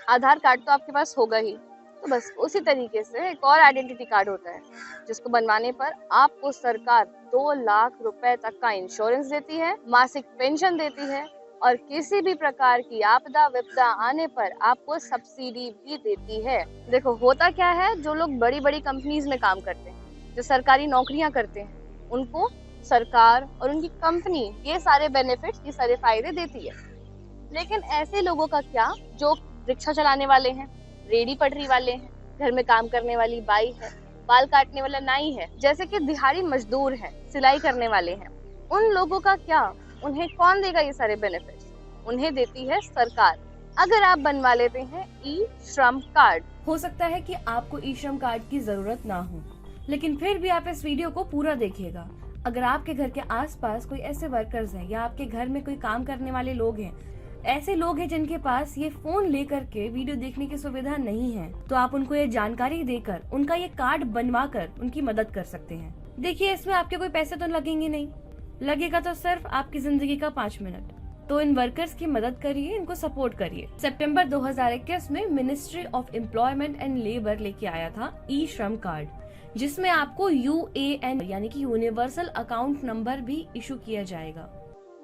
आधार card तो आपके पास होगा ही, तो बस उसी तरीके से एक और आइडेंटिटी कार्ड होता है जिसको बनवाने पर आपको सरकार 2 लाख रुपए तक का इंश्योरेंस देती है, मासिक पेंशन देती है और किसी भी प्रकार की आपदा विपदा आने पर आपको सब्सिडी भी देती है। देखो होता क्या है, जो लोग बड़ी बड़ी कंपनीज में काम करते हैं, जो सरकारी नौकरियां करते हैं, उनको सरकार और उनकी कंपनी ये सारे बेनिफिट्स, ये सारे फायदे देती है। लेकिन ऐसे लोगों का क्या जो रिक्शा चलाने वाले हैं, रेडी पटरी वाले हैं, घर में काम करने वाली बाई है, बाल काटने वाला नाई है, जैसे कि दिहाड़ी मजदूर है, सिलाई करने वाले हैं, उन लोगों का क्या? उन्हें कौन देगा ये सारे बेनिफिट्स? उन्हें देती है सरकार, अगर आप बनवा लेते हैं ई श्रम कार्ड। हो सकता है कि आपको ई श्रम कार्ड की जरूरत ना हो, लेकिन फिर भी आप इस वीडियो को पूरा देखिएगा। अगर आपके घर के आसपास कोई ऐसे वर्कर्स हैं या आपके घर में कोई काम करने वाले लोग हैं, ऐसे लोग हैं जिनके पास ये फोन लेकर के वीडियो देखने की सुविधा नहीं है, तो आप उनको ये जानकारी देकर उनका ये कार्ड बनवा कर उनकी मदद कर सकते हैं। देखिए, इसमें आपके कोई पैसे तो लगेंगे नहीं, लगेगा तो सिर्फ आपकी जिंदगी का 5 मिनट। तो इन वर्कर्स की मदद करिए, इनको सपोर्ट करिए। सितंबर 2021 में ministry of employment and labour लेके आया था ई श्रम कार्ड, जिसमें आपको UAN यानी कि यूनिवर्सल अकाउंट नंबर भी इशू किया जाएगा।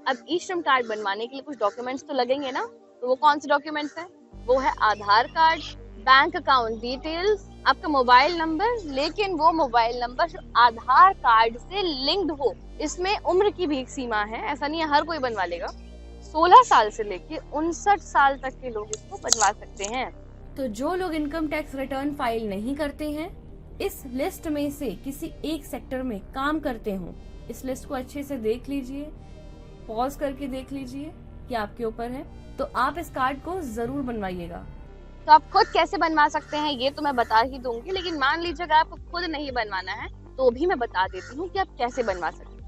अब ई श्रम कार्ड बनवाने के लिए कुछ डॉक्यूमेंट्स तो लगेंगे ना, तो वो कौन से डॉक्यूमेंट्स हैं? वो है आधार कार्ड, बैंक अकाउंट डिटेल्स, आपका मोबाइल नंबर, लेकिन वो मोबाइल नंबर जो आधार कार्ड से लिंक्ड हो। इसमें उम्र की भी एक सीमा है, ऐसा नहीं है हर कोई बनवा लेगा। 16 साल से लेके 59 साल तक के लोग इसको बनवा सकते हैं। तो जो लोग इनकम टैक्स रिटर्न फाइल नहीं करते हैं, इस लिस्ट में से किसी एक सेक्टर में काम करते हो, इस लिस्ट को अच्छे से देख लीजिए, पॉज करके देख लीजिए कि आपके ऊपर है, तो आप इस कार्ड को जरूर बनवाइएगा। तो आप खुद कैसे बनवा सकते हैं ये तो मैं बता ही दूंगी, लेकिन मान लीजिए अगर आपको खुद नहीं बनवाना है तो भी मैं बता देती हूँ कि आप कैसे बनवा सकते हैं।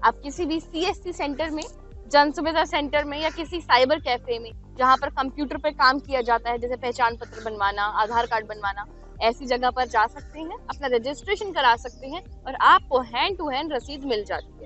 आप किसी भी CSC सेंटर में, जन सुविधा सेंटर में या किसी साइबर कैफे में जहाँ पर कंप्यूटर पे काम किया जाता है, जैसे पहचान पत्र बनवाना, आधार कार्ड बनवाना, ऐसी जगह पर जा सकते हैं, अपना रजिस्ट्रेशन करा सकते हैं और आपको हैंड टू हैंड रसीद मिल जाती है।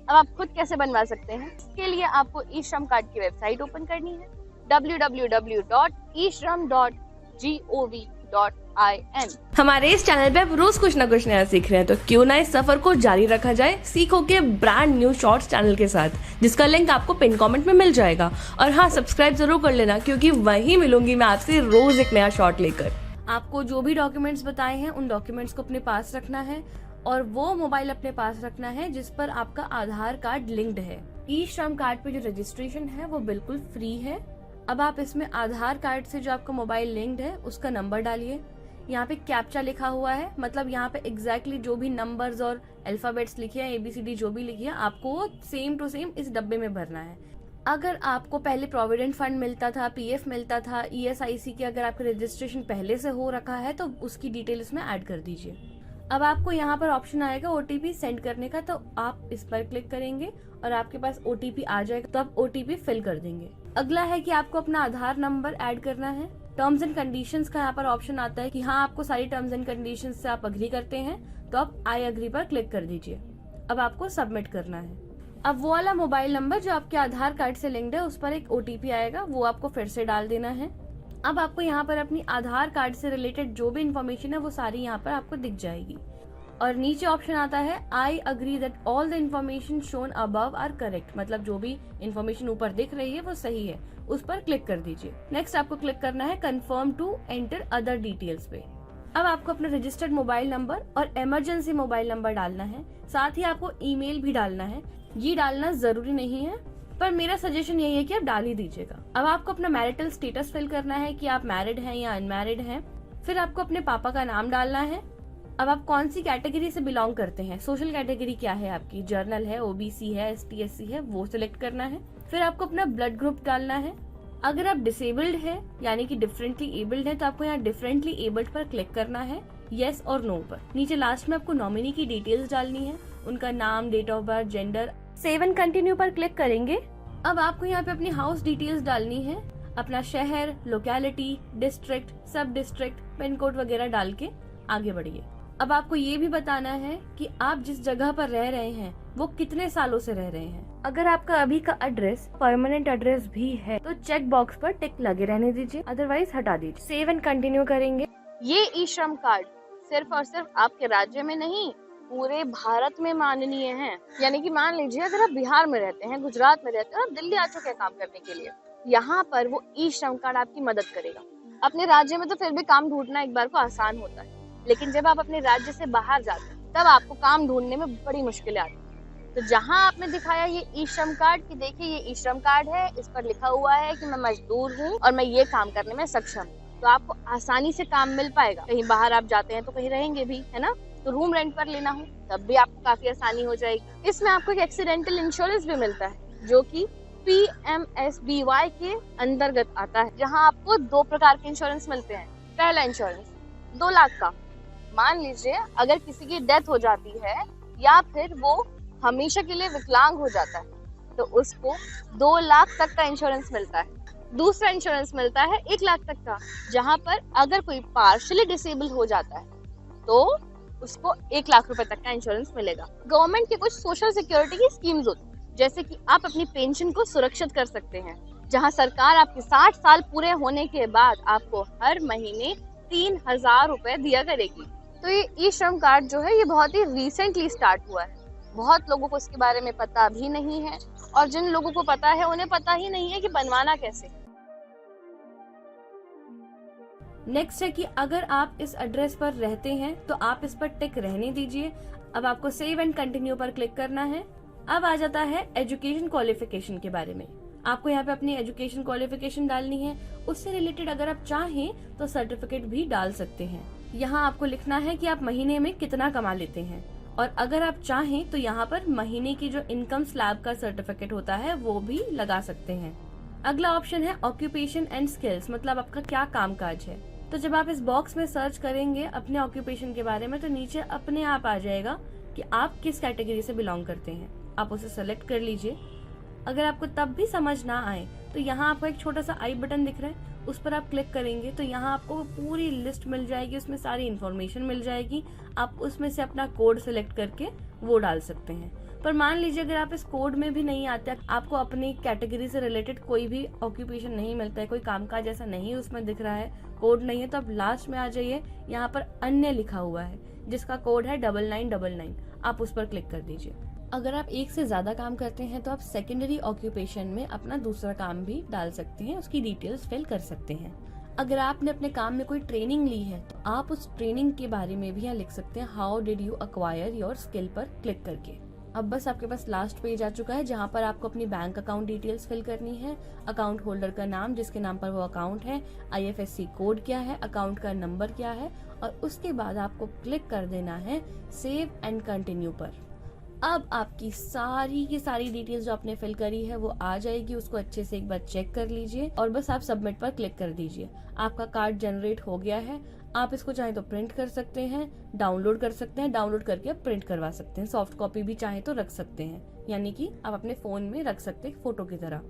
अब आप खुद कैसे बनवा सकते हैं? इसके लिए आपको ई श्रम कार्ड की वेबसाइट ओपन करनी है www.esram.gov.in। हमारे इस चैनल पे आप रोज कुछ ना कुछ नया सीख रहे हैं, तो क्यों ना इस सफर को जारी रखा जाए सीखो के ब्रांड न्यू शॉर्ट्स चैनल के साथ, जिसका लिंक आपको पिन कमेंट में मिल जाएगा। और हाँ, सब्सक्राइब जरूर कर लेना, क्योंकि वहीं मिलूंगी मैं आपसे रोज एक नया शॉर्ट लेकर। आपको जो भी डॉक्यूमेंट्स बताए हैं उन डॉक्यूमेंट्स को अपने पास रखना है और वो मोबाइल अपने पास रखना है जिस पर आपका आधार कार्ड लिंक्ड है। ई श्रम कार्ड पे जो रजिस्ट्रेशन है वो बिल्कुल फ्री है। अब आप इसमें आधार कार्ड से जो आपका मोबाइल लिंक्ड है उसका नंबर डालिए। यहाँ पे कैप्चा लिखा हुआ है, मतलब यहाँ पे एग्जैक्टली जो भी नंबर्स और अल्फाबेट्स लिखे हैं, ABCD जो भी लिखी है, आपको वो सेम टू सेम इस डब्बे में भरना है। अगर आपको पहले प्रोविडेंट फंड मिलता था, PF मिलता था, ESIC की अगर आपका रजिस्ट्रेशन पहले से हो रखा है तो उसकी डिटेल इसमें ऐड कर दीजिए। अब आपको यहाँ पर ऑप्शन आएगा OTP सेंड करने का, तो आप इस पर क्लिक करेंगे और आपके पास OTP आ जाएगा, तो आप OTP फिल कर देंगे। अगला है कि आपको अपना आधार नंबर ऐड करना है। टर्म्स एंड कंडीशंस का यहाँ पर ऑप्शन आता है कि हाँ, आपको सारी टर्म्स एंड कंडीशंस से आप अग्री करते हैं, तो आप आई अग्री पर क्लिक कर दीजिए। अब आपको सबमिट करना है। अब वो वाला मोबाइल नंबर जो आपके आधार कार्ड से लिंक्ड है, उस पर एक OTP आएगा, वो आपको फिर से डाल देना है। अब आपको यहाँ पर अपनी आधार कार्ड से रिलेटेड जो भी इन्फॉर्मेशन है वो सारी यहाँ पर आपको दिख जाएगी। और नीचे ऑप्शन आता है I agree that all the information shown above are correct, मतलब जो भी इन्फॉर्मेशन ऊपर दिख रही है वो सही है, उस पर क्लिक कर दीजिए। नेक्स्ट आपको क्लिक करना है confirm to enter other details पे। अब आपको अपना रजिस्टर्ड मोबाइल नंबर और इमरजेंसी मोबाइल नंबर डालना है, साथ ही आपको ईमेल भी डालना है। ये डालना जरूरी नहीं है, पर मेरा सजेशन यही है कि आप डाल ही दीजिएगा। अब आपको अपना मैरिटल स्टेटस फिल करना है कि आप मैरिड हैं या अनमैरिड हैं। फिर आपको अपने पापा का नाम डालना है। अब आप कौन सी कैटेगरी से बिलोंग करते हैं, सोशल कैटेगरी क्या है आपकी, जर्नल है, OBC है, ST SC है, वो सिलेक्ट करना है। फिर आपको अपना ब्लड ग्रुप डालना है। अगर आप डिसेबल्ड है यानी कि डिफरेंटली एबल्ड है, तो आपको यहाँ डिफरेंटली एबल्ड पर क्लिक करना है, येस और नो पर। नीचे लास्ट में आपको नॉमिनी की डिटेल्स डालनी है, उनका नाम, date of birth, gender. Save and continue पर क्लिक करेंगे। अब आपको यहाँ पे अपनी हाउस डिटेल्स डालनी है, अपना शहर, लोकेलिटी, डिस्ट्रिक्ट, सब डिस्ट्रिक्ट, पिन कोड वगैरह डाल के आगे बढ़िए। अब आपको ये भी बताना है कि आप जिस जगह पर रह रहे हैं वो कितने सालों से रह रहे हैं। अगर आपका अभी का एड्रेस परमानेंट एड्रेस भी है तो चेक बॉक्स पर टिक लगे रहने दीजिए, अदरवाइज हटा दीजिए। सेव एंड कंटिन्यू करेंगे। ये ई श्रम कार्ड सिर्फ और सिर्फ आपके राज्य में नहीं, पूरे भारत में माननीय है। यानी कि मान लीजिए अगर आप बिहार में रहते हैं, गुजरात में रहते हैं और दिल्ली आ चुके हैं काम करने के लिए, यहाँ पर वो ई श्रम कार्ड आपकी मदद करेगा। अपने राज्य में तो फिर भी काम ढूंढना एक बार को आसान होता है, लेकिन जब आप अपने राज्य से बाहर जाते हैं तब आपको काम ढूंढने में बड़ी मुश्किलें आती हैं। तो जहाँ आपने दिखाया ये ई श्रम कार्ड कि देखिए ये ई श्रम कार्ड है, इस पर लिखा हुआ है कि मैं मजदूर हूँ और मैं ये काम करने में सक्षम हूँ, तो आपको आसानी से काम मिल पाएगा। कहीं बाहर आप जाते हैं तो कहीं रहेंगे भी, है ना, तो रूम रेंट पर लेना हो तब भी आपको काफी आसानी हो जाएगी। इसमें आपको एक एक्सीडेंटल इंश्योरेंस भी मिलता है जो कि PMSBY के अंतर्गत आता है, जहां आपको 2 प्रकार के इंश्योरेंस मिलते हैं। पहला इंश्योरेंस 2 लाख का, मान लीजिए अगर किसी की डेथ हो जाती है या फिर वो हमेशा के लिए विकलांग हो जाता है तो उसको 2 लाख तक का इंश्योरेंस मिलता है। दूसरा इंश्योरेंस मिलता है 1 लाख तक का, जहां पर अगर कोई पार्शियली डिसेबल हो जाता है तो उसको 1 लाख रुपए तक का इंश्योरेंस मिलेगा। गवर्नमेंट के कुछ सोशल सिक्योरिटी की स्कीम्स होती है, जैसे कि आप अपनी पेंशन को सुरक्षित कर सकते हैं, जहां सरकार आपके 60 साल पूरे होने के बाद आपको हर महीने 3,000 रुपए दिया करेगी। तो ये ई श्रम कार्ड जो है ये बहुत ही रिसेंटली स्टार्ट हुआ है, बहुत लोगों को इसके बारे में पता भी नहीं है और जिन लोगों को पता है उन्हें पता ही नहीं है कि बनवाना कैसे। नेक्स्ट है कि अगर आप इस एड्रेस पर रहते हैं तो आप इस पर टिक रहने दीजिए। अब आपको सेव एंड कंटिन्यू पर क्लिक करना है। अब आ जाता है एजुकेशन क्वालिफिकेशन के बारे में। आपको यहाँ पे अपनी एजुकेशन क्वालिफिकेशन डालनी है, उससे रिलेटेड अगर आप चाहें तो सर्टिफिकेट भी डाल सकते हैं। यहाँ आपको लिखना है कि आप महीने में कितना कमा लेते हैं और अगर आप चाहें तो यहाँ पर महीने की जो इनकम स्लैब का सर्टिफिकेट होता है वो भी लगा सकते हैं। अगला ऑप्शन है ऑक्यूपेशन एंड स्किल्स, मतलब आपका क्या कामकाज है। तो जब आप इस बॉक्स में सर्च करेंगे अपने ऑक्यूपेशन के बारे में तो नीचे अपने आप आ जाएगा कि आप किस कैटेगरी से बिलोंग करते हैं। आप उसे सेलेक्ट कर लीजिए। अगर आपको तब भी समझ ना आए तो यहाँ आपको एक छोटा सा आई बटन दिख रहा है, उस पर आप क्लिक करेंगे तो यहाँ आपको पूरी लिस्ट मिल जाएगी, उसमें सारी इन्फॉर्मेशन मिल जाएगी। आप उसमें से अपना कोड सेलेक्ट करके वो डाल सकते हैं। पर मान लीजिए अगर आप इस कोड में भी नहीं आते, आपको अपनी कैटेगरी से रिलेटेड कोई भी ऑक्यूपेशन नहीं मिलता है, कोई कामकाज ऐसा नहीं उसमें दिख रहा है, कोड नहीं है, तो आप लास्ट में आ जाइए, यहाँ पर अन्य लिखा हुआ है जिसका कोड है 9999, आप उस पर क्लिक कर दीजिए। अगर आप एक से ज्यादा काम करते हैं तो आप सेकेंडरी ऑक्यूपेशन में अपना दूसरा काम भी डाल सकते हैं, उसकी डिटेल्स फिल कर सकते हैं। अगर आपने अपने काम में कोई ट्रेनिंग ली है तो आप उस ट्रेनिंग के बारे में भी यहाँ लिख सकते हैं, how did you acquire your skill पर क्लिक करके। अब बस आपके पास लास्ट पेज आ चुका है जहाँ पर आपको अपनी बैंक अकाउंट डिटेल्स फिल करनी है, अकाउंट होल्डर का नाम जिसके नाम पर वो अकाउंट है, IFSC कोड क्या है, अकाउंट का नंबर क्या है, और उसके बाद आपको क्लिक कर देना है सेव एंड कंटिन्यू पर। अब आपकी सारी की सारी डिटेल्स जो आपने फिल करी है वो आ जाएगी, उसको अच्छे से एक बार चेक कर लीजिए और बस आप सबमिट पर क्लिक कर दीजिए। आपका कार्ड जनरेट हो गया है। आप इसको चाहे तो प्रिंट कर सकते हैं, डाउनलोड कर सकते हैं, डाउनलोड करके आप प्रिंट करवा सकते हैं, सॉफ्ट कॉपी भी चाहे तो रख सकते हैं, यानी कि आप अपने फोन में रख सकते हैं फोटो की तरह।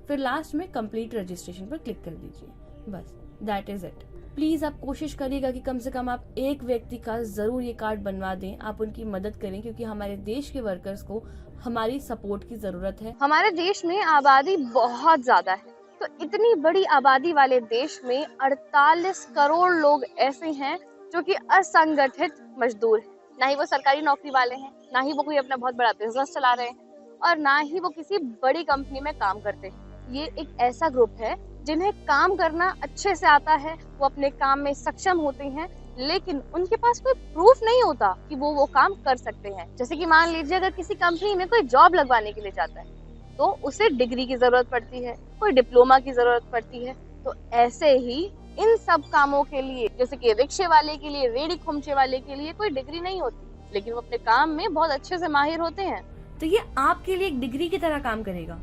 फिर लास्ट में कंप्लीट रजिस्ट्रेशन पर क्लिक कर दीजिए। बस दैट इज इट। प्लीज आप कोशिश करिएगा कि कम से कम आप एक व्यक्ति का जरूर ये कार्ड बनवा दें, आप उनकी मदद करें, क्योंकि हमारे देश के वर्कर्स को हमारी सपोर्ट की जरूरत है। हमारे देश में आबादी बहुत ज्यादा है, तो इतनी बड़ी आबादी वाले देश में 48 करोड़ लोग ऐसे हैं जो कि असंगठित मजदूर हैं। ना ही वो सरकारी नौकरी वाले हैं, ना ही वो कोई अपना बहुत बड़ा बिजनेस चला रहे हैं और ना ही वो किसी बड़ी कंपनी में काम करते हैं। ये एक ऐसा ग्रुप है जिन्हें काम करना अच्छे से आता है, वो अपने काम में सक्षम होते हैं, लेकिन उनके पास कोई प्रूफ नहीं होता कि वो काम कर सकते हैं। जैसे कि मान लीजिए अगर किसी कंपनी में कोई जॉब लगवाने के लिए जाता है तो उसे डिग्री की जरूरत पड़ती है, कोई डिप्लोमा की जरूरत पड़ती है। तो ऐसे ही इन सब कामों के लिए, जैसे कि रिक्शे वाले के लिए, रेडी खोमचे वाले के लिए कोई डिग्री नहीं होती, लेकिन वो अपने काम में बहुत अच्छे से माहिर होते हैं। तो ये आपके लिए एक डिग्री की तरह काम करेगा।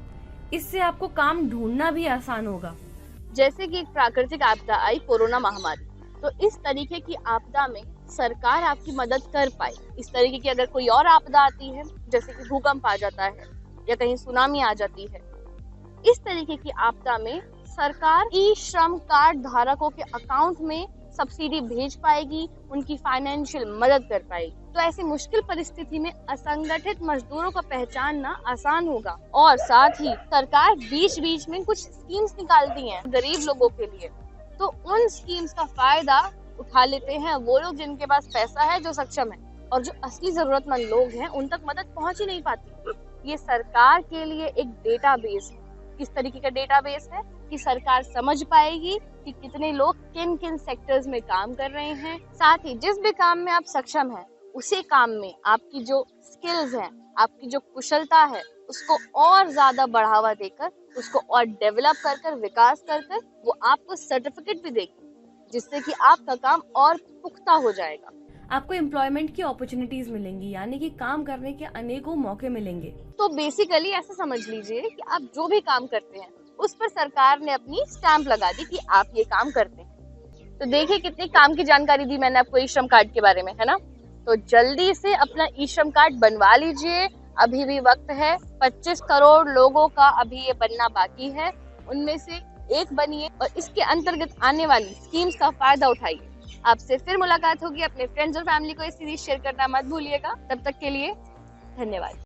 इससे आपको काम ढूंढना भी आसान होगा। जैसे कि एक प्राकृतिक आपदा आई, कोरोना महामारी, तो इस तरीके की आपदा में सरकार आपकी मदद कर पाए। इस तरीके की अगर कोई और आपदा आती है, जैसे कि भूकंप आ जाता है या कहीं सुनामी आ जाती है, इस तरीके की आपदा में सरकार ई श्रम कार्ड धारकों के अकाउंट में सब्सिडी भेज पाएगी, उनकी फाइनेंशियल मदद कर पाएगी। तो ऐसी मुश्किल परिस्थिति में असंगठित मजदूरों का पहचानना आसान होगा। और साथ ही सरकार बीच बीच में कुछ स्कीम्स निकालती है गरीब लोगों के लिए, तो उन स्कीम्स का फायदा उठा लेते हैं वो लोग जिनके पास पैसा है, जो सक्षम है, और जो असली जरूरतमंद लोग हैं उन तक मदद पहुंच ही नहीं पाती। ये सरकार के लिए एक डेटाबेस है। किस तरीके का डेटाबेस है कि सरकार समझ पाएगी कि कितने लोग किन किन सेक्टर्स में काम कर रहे हैं। साथ ही जिस भी काम में आप सक्षम हैं, उसी काम में आपकी जो स्किल्स हैं, आपकी जो कुशलता है, उसको और ज्यादा बढ़ावा देकर, उसको और डेवलप कर कर, विकास कर कर वो आपको सर्टिफिकेट भी देगी, जिससे कि आपका काम और पुख्ता हो जाएगा। आपको एम्प्लॉयमेंट की अपॉर्चुनिटीज मिलेंगी, यानी कि काम करने के अनेकों मौके मिलेंगे। तो बेसिकली ऐसा समझ लीजिए कि आप जो भी काम करते हैं उस पर सरकार ने अपनी स्टैंप लगा दी कि आप ये काम करते हैं। तो देखिए कितनी काम की जानकारी दी मैंने आपको ई श्रम कार्ड के बारे में, है ना। तो जल्दी से अपना ई श्रम कार्ड बनवा लीजिए, अभी भी वक्त है। 25 करोड़ लोगों का अभी ये बनना बाकी है, उनमें से एक बनिए और इसके अंतर्गत आने वाली स्कीम्स का फायदा उठाइए। आपसे फिर मुलाकात होगी। अपने फ्रेंड्स और फैमिली को ये सीरीज शेयर करना मत भूलिएगा। तब तक के लिए धन्यवाद।